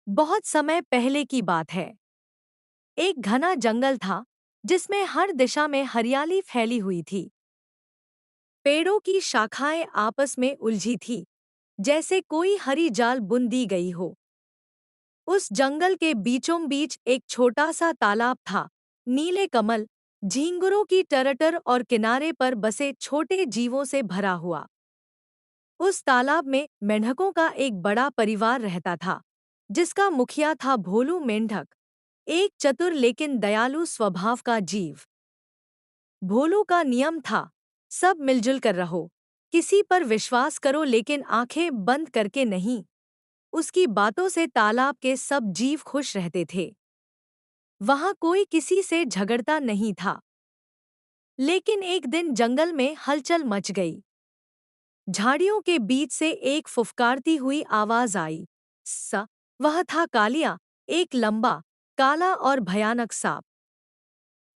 बहुत समय पहले की बात है। एक घना जंगल था जिसमें हर दिशा में हरियाली फैली हुई थी। पेड़ों की शाखाएं आपस में उलझी थी, जैसे कोई हरी जाल बुन दी गई हो। उस जंगल के बीचों बीच एक छोटा सा तालाब था। नीले कमल, झींगुरों की टरटर और किनारे पर बसे छोटे जीवों से भरा हुआ। उस तालाब में मेंढकों का एक बड़ा परिवार रहता था, जिसका मुखिया था भोलू मेंढक, एक चतुर लेकिन दयालु स्वभाव का जीव। भोलू का नियम था, सब मिलजुल कर रहो, किसी पर विश्वास करो लेकिन आंखें बंद करके नहीं। उसकी बातों से तालाब के सब जीव खुश रहते थे। वहां कोई किसी से झगड़ता नहीं था। लेकिन एक दिन जंगल में हलचल मच गई। झाड़ियों के बीच से एक फुफकारती हुई आवाज आई। सा वह था कालिया, एक लंबा, काला और भयानक सांप।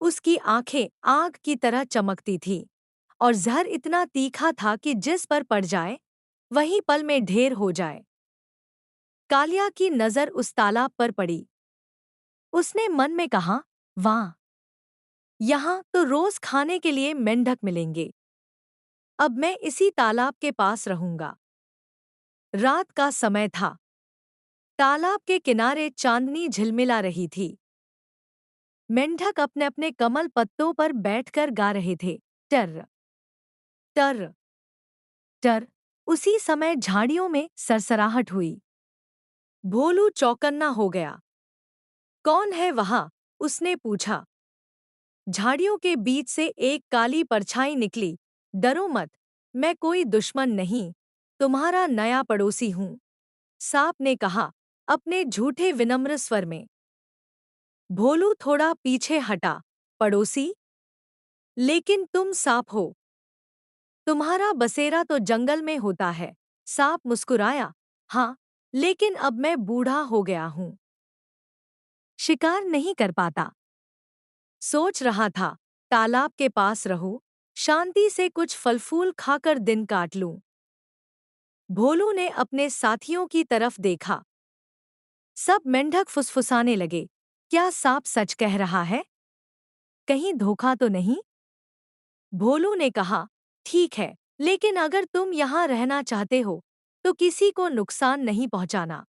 उसकी आंखें आग की तरह चमकती थीं और जहर इतना तीखा था कि जिस पर पड़ जाए वहीं पल में ढेर हो जाए। कालिया की नजर उस तालाब पर पड़ी। उसने मन में कहा, वाह, यहाँ तो रोज खाने के लिए मेंढक मिलेंगे। अब मैं इसी तालाब के पास रहूंगा। रात का समय था। तालाब के किनारे चांदनी झिलमिला रही थी। मेंढक अपने अपने कमल पत्तों पर बैठकर गा रहे थे। टर टर टर। उसी समय झाड़ियों में सरसराहट हुई। भोलू चौकन्ना हो गया। कौन है वहां? उसने पूछा। झाड़ियों के बीच से एक काली परछाई निकली। डरो मत, मैं कोई दुश्मन नहीं, तुम्हारा नया पड़ोसी हूं, सांप ने कहा अपने झूठे विनम्र स्वर में। भोलू थोड़ा पीछे हटा। पड़ोसी? लेकिन तुम सांप हो। तुम्हारा बसेरा तो जंगल में होता है। सांप मुस्कुराया। हाँ, लेकिन अब मैं बूढ़ा हो गया हूं, शिकार नहीं कर पाता। सोच रहा था, तालाब के पास रहूं, शांति से कुछ फल फूल खाकर दिन काट लूं। भोलू ने अपने साथियों की तरफ देखा। सब मेंढक फुसफुसाने लगे। क्या सांप सच कह रहा है? कहीं धोखा तो नहीं? भोलू ने कहा, ठीक है, लेकिन अगर तुम यहाँ रहना चाहते हो तो किसी को नुकसान नहीं पहुंचाना।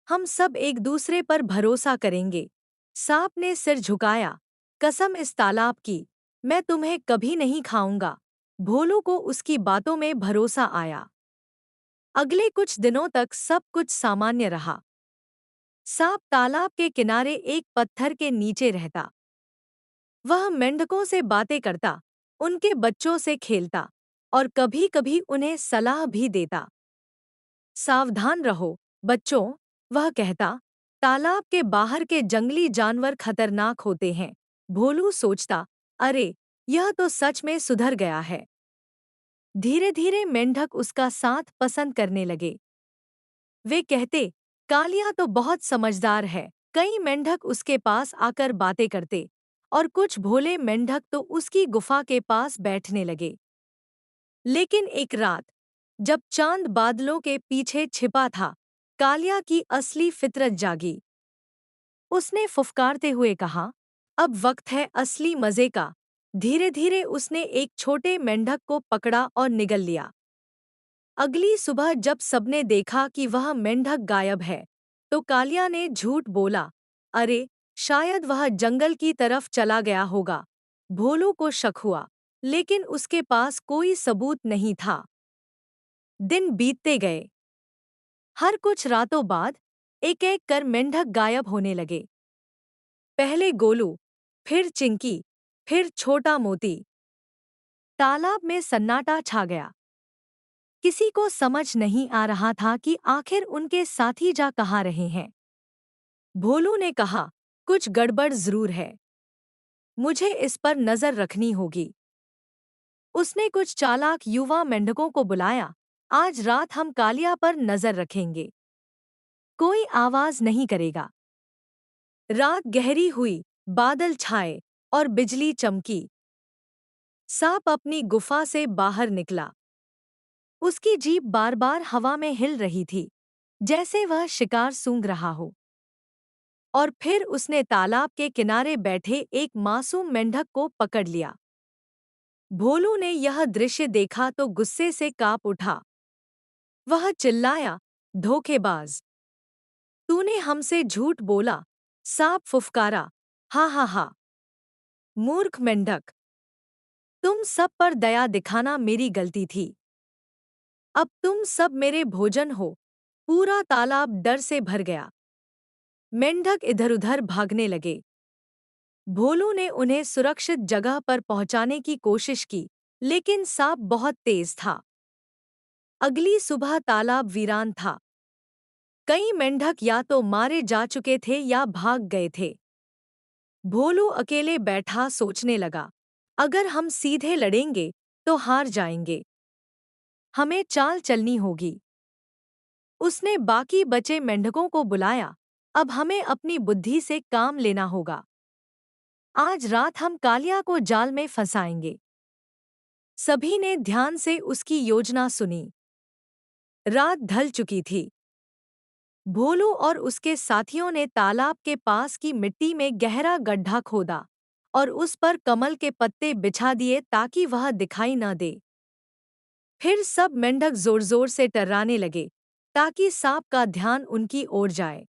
हम सब एक दूसरे पर भरोसा करेंगे। सांप ने सिर झुकाया। कसम इस तालाब की, मैं तुम्हें कभी नहीं खाऊंगा। भोलू को उसकी बातों में भरोसा आया। अगले कुछ दिनों तक सब कुछ सामान्य रहा। सांप तालाब के किनारे एक पत्थर के नीचे रहता। वह मेंढकों से बातें करता, उनके बच्चों से खेलता और कभी-कभी उन्हें सलाह भी देता। सावधान रहो, बच्चों, वह कहता, तालाब के बाहर के जंगली जानवर खतरनाक होते हैं। भोलू सोचता, अरे, यह तो सच में सुधर गया है। धीरे-धीरे मेंढक उसका साथ पसंद करने लगे। वे कहते, कालिया तो बहुत समझदार है। कई मेंढक उसके पास आकर बातें करते और कुछ भोले मेंढक तो उसकी गुफा के पास बैठने लगे। लेकिन एक रात, जब चांद बादलों के पीछे छिपा था, कालिया की असली फितरत जागी। उसने फुफकारते हुए कहा, अब वक्त है असली मजे का। धीरे-धीरे उसने एक छोटे मेंढक को पकड़ा और निगल लिया। अगली सुबह जब सबने देखा कि वह मेंढक गायब है, तो कालिया ने झूठ बोला, अरे, शायद वह जंगल की तरफ चला गया होगा। भोलू को शक हुआ, लेकिन उसके पास कोई सबूत नहीं था। दिन बीतते गए। हर कुछ रातों बाद एक-एक कर मेंढक गायब होने लगे। पहले गोलू, फिर चिंकी, फिर छोटा मोती। तालाब में सन्नाटा छा गया। किसी को समझ नहीं आ रहा था कि आखिर उनके साथी जा कहाँ रहे हैं। भोलू ने कहा, कुछ गड़बड़ जरूर है, मुझे इस पर नजर रखनी होगी। उसने कुछ चालाक युवा मेंढकों को बुलाया। आज रात हम कालिया पर नजर रखेंगे। कोई आवाज नहीं करेगा। रात गहरी हुई, बादल छाए और बिजली चमकी। सांप अपनी गुफा से बाहर निकला। उसकी जीभ बार-बार हवा में हिल रही थी। जैसे वह शिकार सूंघ रहा हो। और फिर उसने तालाब के किनारे बैठे एक मासूम मेंढक को पकड़ लिया। भोलू ने यह दृश्य देखा तो गुस्से से कांप उठा। वह चिल्लाया, धोखेबाज! तूने हमसे झूठ बोला। सांप फुफकारा, हा हा हा। मूर्ख मेंढक! तुम सब पर दया दिखाना मेरी गलती थी। अब तुम सब मेरे भोजन हो। पूरा तालाब डर से भर गया। मेंढक इधर-उधर भागने लगे। भोलू ने उन्हें सुरक्षित जगह पर पहुंचाने की कोशिश की, लेकिन सांप बहुत तेज था। अगली सुबह तालाब वीरान था। कई मेंढक या तो मारे जा चुके थे या भाग गए थे। भोलू अकेले बैठा सोचने लगा, अगर हम सीधे लड़ेंगे तो हार जाएंगे। हमें चाल चलनी होगी। उसने बाकी बचे मेंढकों को बुलाया, अब हमें अपनी बुद्धि से काम लेना होगा। आज रात हम कालिया को जाल में फंसाएंगे। सभी ने ध्यान से उसकी योजना सुनी। रात ढल चुकी थी। भोलू और उसके साथियों ने तालाब के पास की मिट्टी में गहरा गड्ढा खोदा और उस पर कमल के पत्ते बिछा दिए ताकि वह दिखाई न दे। फिर सब मेंढक जोर-जोर से टर्राने लगे ताकि सांप का ध्यान उनकी ओर जाए।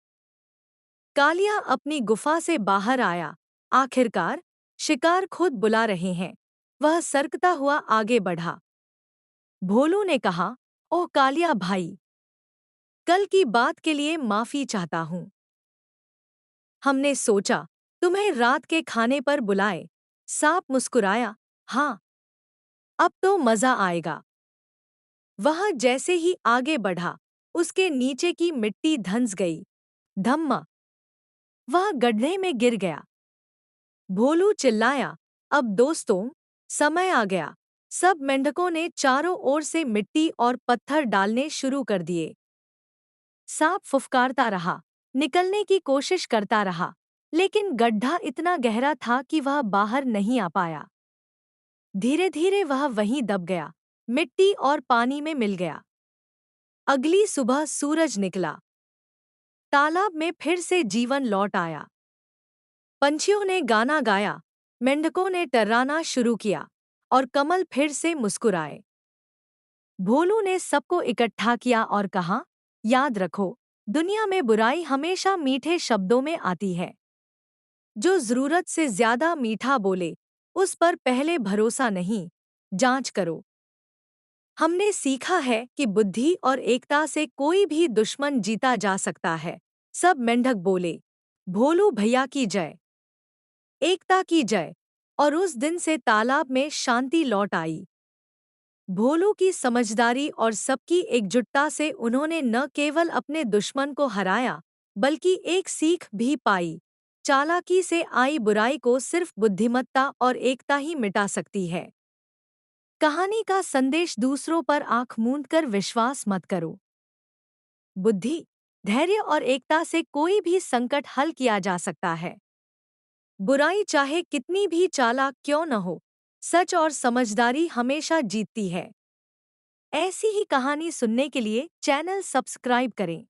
कालिया अपनी गुफा से बाहर आया। आखिरकार शिकार खुद बुला रहे हैं। वह सरकता हुआ आगे बढ़ा। भोलू ने कहा, ओह कालिया भाई, कल की बात के लिए माफी चाहता हूँ। हमने सोचा तुम्हें रात के खाने पर बुलाए। सांप मुस्कुराया, हाँ, अब तो मजा आएगा। वह जैसे ही आगे बढ़ा, उसके नीचे की मिट्टी धंस गई। धम्मा! वह गड्ढे में गिर गया। भोलू चिल्लाया, अब दोस्तों, समय आ गया। सब मेंढकों ने चारों ओर से मिट्टी और पत्थर डालने शुरू कर दिए। सांप फुफकारता रहा, निकलने की कोशिश करता रहा, लेकिन गड्ढा इतना गहरा था कि वह बाहर नहीं आ पाया। धीरे-धीरे वह वहीं दब गया, मिट्टी और पानी में मिल गया। अगली सुबह सूरज निकला। तालाब में फिर से जीवन लौट आया। पंछियों ने गाना गाया, मेंढकों ने टर्राना शुरू किया और कमल फिर से मुस्कुराए। भोलू ने सबको इकट्ठा किया और कहा, याद रखो, दुनिया में बुराई हमेशा मीठे शब्दों में आती है। जो जरूरत से ज्यादा मीठा बोले, उस पर पहले भरोसा नहीं, जांच करो। हमने सीखा है कि बुद्धि और एकता से कोई भी दुश्मन जीता जा सकता है। सब मेंढक बोले, भोलू भैया की जय, एकता की जय। और उस दिन से तालाब में शांति लौट आई। भोलू की समझदारी और सबकी एकजुटता से उन्होंने न केवल अपने दुश्मन को हराया, बल्कि एक सीख भी पाई। चालाकी से आई बुराई को सिर्फ बुद्धिमत्ता और एकता ही मिटा सकती है। कहानी का संदेश, दूसरों पर आंख मूंद कर विश्वास मत करो। बुद्धि, धैर्य और एकता से कोई भी संकट हल किया जा सकता है। बुराई चाहे कितनी भी चालाक क्यों न हो, सच और समझदारी हमेशा जीतती है। ऐसी ही कहानी सुनने के लिए चैनल सब्सक्राइब करें।